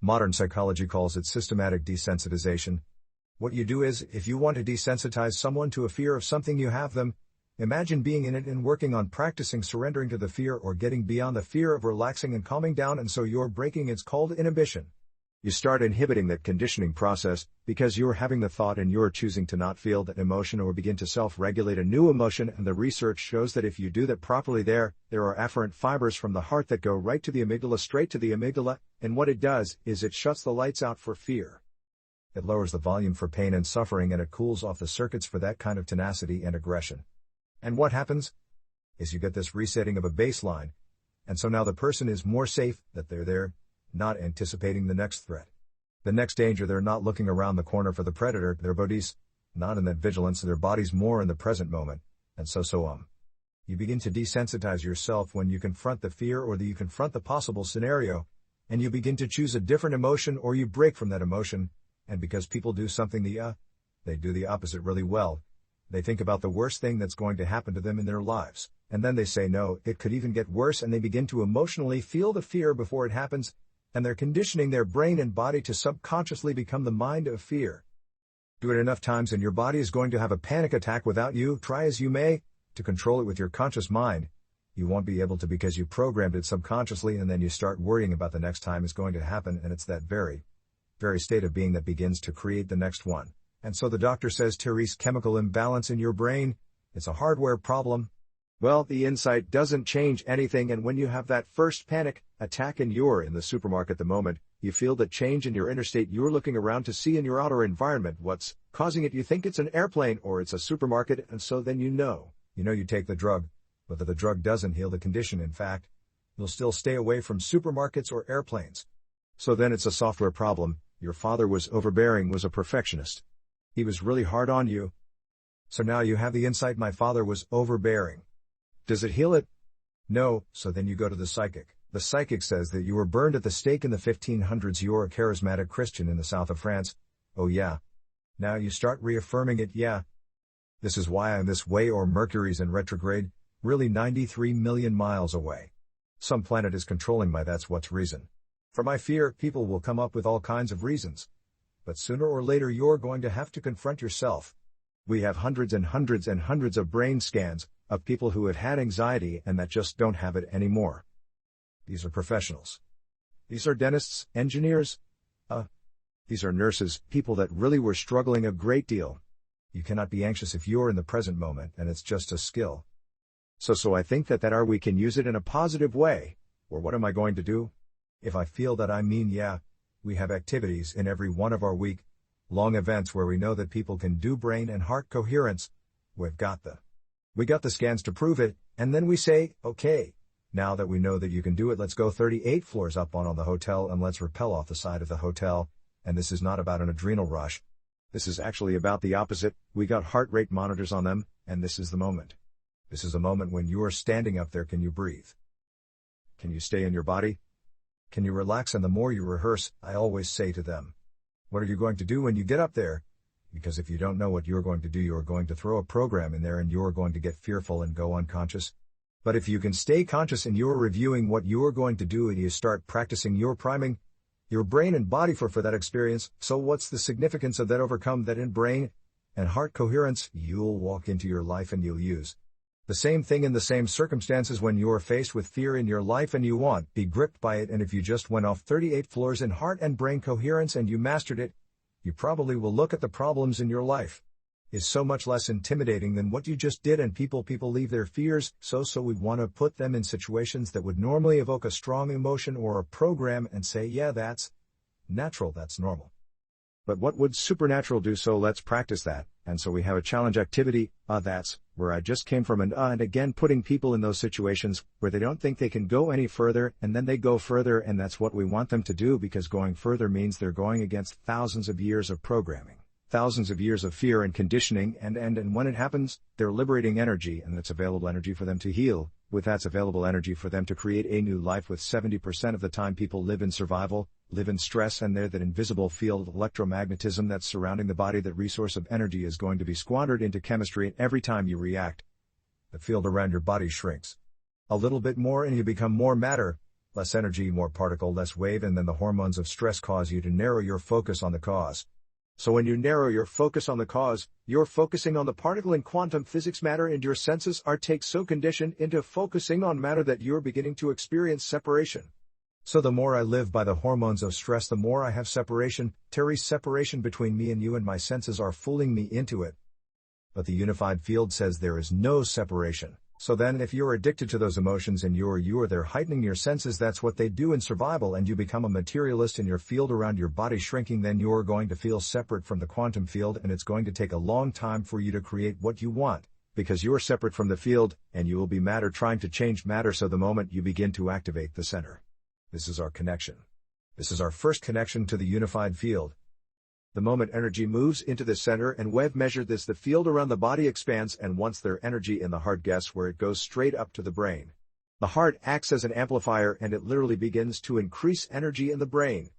Modern psychology calls it systematic desensitization. What you do is, if you want to desensitize someone to a fear of something you have them, imagine being in it and working on practicing surrendering to the fear or getting beyond the fear of relaxing and calming down, and so you're breaking. It's called inhibition. You start inhibiting that conditioning process because you're having the thought and you're choosing to not feel that emotion or begin to self-regulate a new emotion, and the research shows that if you do that properly there are afferent fibers from the heart that go right to the amygdala, straight to the amygdala, and what it does is it shuts the lights out for fear. It lowers the volume for pain and suffering, and it cools off the circuits for that kind of tenacity and aggression. And what happens is you get this resetting of a baseline, and so now the person is more safe that they're there, not anticipating the next threat. The next danger, they're not looking around the corner for the predator, their body's not in that vigilance, their body's more in the present moment, and so You begin to desensitize yourself when you confront the fear or you confront the possible scenario, and you begin to choose a different emotion or you break from that emotion, and because people do something they do the opposite really well. They think about the worst thing that's going to happen to them in their lives, and then they say no, it could even get worse, and they begin to emotionally feel the fear before it happens, and they're conditioning their brain and body to subconsciously become the mind of fear. Do it enough times and your body is going to have a panic attack without you, try as you may, to control it with your conscious mind. You won't be able to because you programmed it subconsciously, and then you start worrying about the next time is going to happen, and it's that very state of being that begins to create the next one. And so the doctor says, Therese, chemical imbalance in your brain, it's a hardware problem. Well, the insight doesn't change anything, and when you have that first panic attack and you're in the supermarket the moment, you feel the change in your inner state, you're looking around to see in your outer environment what's causing it. You think it's an airplane or it's a supermarket, and so then you take the drug, but the drug doesn't heal the condition. In fact, you'll still stay away from supermarkets or airplanes. So then it's a software problem. Your father was overbearing, was a perfectionist. He was really hard on you. So now you have the insight, my father was overbearing. Does it heal it? No, so then you go to the psychic. The psychic says that you were burned at the stake in the 1500s, you're a charismatic Christian in the south of France. Oh yeah. Now you start reaffirming it, yeah. This is why I'm this way, or Mercury's in retrograde, really 93 million miles away. Some planet is controlling that's what's reason. For my fear, people will come up with all kinds of reasons. But sooner or later you're going to have to confront yourself. We have hundreds and hundreds and hundreds of brain scans of people who have had anxiety and that just don't have it anymore. These are professionals. These are dentists, engineers. These are nurses, people that really were struggling a great deal. You cannot be anxious if you're in the present moment, and it's just a skill. So I think that we can use it in a positive way. Or what am I going to do? If I feel that, we have activities in every one of our week-long events where we know that people can do brain and heart coherence. We got the scans to prove it, and then we say, okay, now that we know that you can do it, let's go 38 floors up on the hotel and let's rappel off the side of the hotel. And this is not about an adrenal rush. This is actually about the opposite. We got heart rate monitors on them, and this is the moment. This is a moment when you're standing up there. Can you breathe? Can you stay in your body? Can you relax? And the more you rehearse, I always say to them, what are you going to do when you get up there? Because if you don't know what you're going to do, you're going to throw a program in there and you're going to get fearful and go unconscious. But if you can stay conscious and you're reviewing what you're going to do and you start practicing, you're priming your brain and body for that experience. So what's the significance of that? Overcome that in brain and heart coherence, you'll walk into your life and you'll use the same thing in the same circumstances when you're faced with fear in your life and you won't be gripped by it. And if you just went off 38 floors in heart and brain coherence and you mastered it, you probably will look at the problems in your life is so much less intimidating than what you just did. And people leave their fears, so we want to put them in situations that would normally evoke a strong emotion or a program and say, yeah, that's natural, that's normal. But what would supernatural do? So let's practice that. And so we have a challenge activity, that's where I just came from, and again putting people in those situations where they don't think they can go any further, and then they go further, and that's what we want them to do, because going further means they're going against thousands of years of programming. Thousands of years of fear and conditioning, and when it happens, they're liberating energy, and it's available energy for them to heal. With that's available energy for them to create a new life. With 70% of the time people live in survival, live in stress, and that invisible field of electromagnetism that's surrounding the body, that resource of energy is going to be squandered into chemistry, and every time you react, the field around your body shrinks a little bit more and you become more matter, less energy, more particle, less wave, and then the hormones of stress cause you to narrow your focus on the cause. So when you narrow your focus on the cause, you're focusing on the particle in quantum physics matter, and your senses are so conditioned into focusing on matter that you're beginning to experience separation. So the more I live by the hormones of stress, the more I have separation, Terry's separation between me and you, and my senses are fooling me into it. But the unified field says there is no separation. So then if you're addicted to those emotions and you're there heightening your senses, that's what they do in survival, and you become a materialist in your field around your body shrinking, then you're going to feel separate from the quantum field, and it's going to take a long time for you to create what you want, because you're separate from the field, and you will be matter trying to change matter. So the moment you begin to activate the center. This is our connection. This is our first connection to the unified field. The moment energy moves into the center, and we've measured this, the field around the body expands, and once there's energy in the heart, guess where it goes? Straight up to the brain. The heart acts as an amplifier, and it literally begins to increase energy in the brain.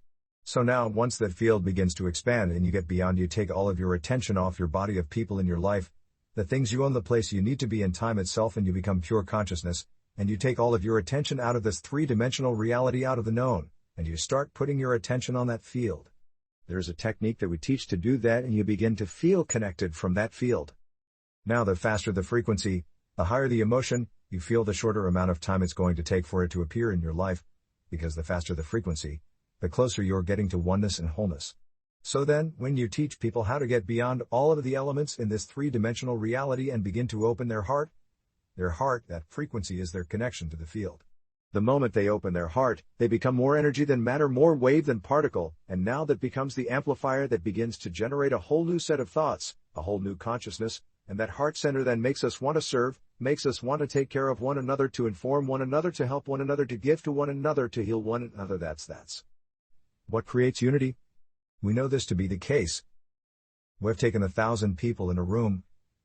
So now once that field begins to expand and you get beyond, you take all of your attention off your body, of people in your life, the things you own, the place you need to be in, time itself, and you become pure consciousness, and you take all of your attention out of this three-dimensional reality, out of the known, and you start putting your attention on that field. There's a technique that we teach to do that, and you begin to feel connected from that field. Now the faster the frequency, the higher the emotion, you feel the shorter amount of time it's going to take for it to appear in your life, because the faster the frequency, the closer you're getting to oneness and wholeness. So then, when you teach people how to get beyond all of the elements in this three-dimensional reality and begin to open their heart, that frequency is their connection to the field. The moment they open their heart, they become more energy than matter, more wave than particle, and now that becomes the amplifier that begins to generate a whole new set of thoughts, a whole new consciousness, and that heart center then makes us want to serve, makes us want to take care of one another, to inform one another, to help one another, to give to one another, to heal one another. That's what creates unity. We know this to be the case. We've taken 1,000 people in a room.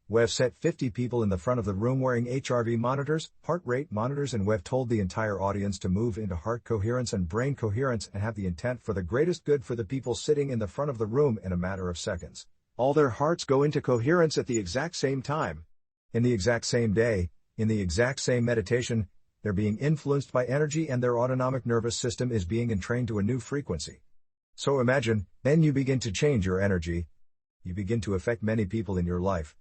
We've set 50 people in the front of the room wearing HRV monitors, heart rate monitors, and we've told the entire audience to move into heart coherence and brain coherence and have the intent for the greatest good for the people sitting in the front of the room. In a matter of seconds, all their hearts go into coherence at the exact same time. In the exact same day, in the exact same meditation, they're being influenced by energy, and their autonomic nervous system is being entrained to a new frequency. So imagine, then you begin to change your energy. You begin to affect many people in your life.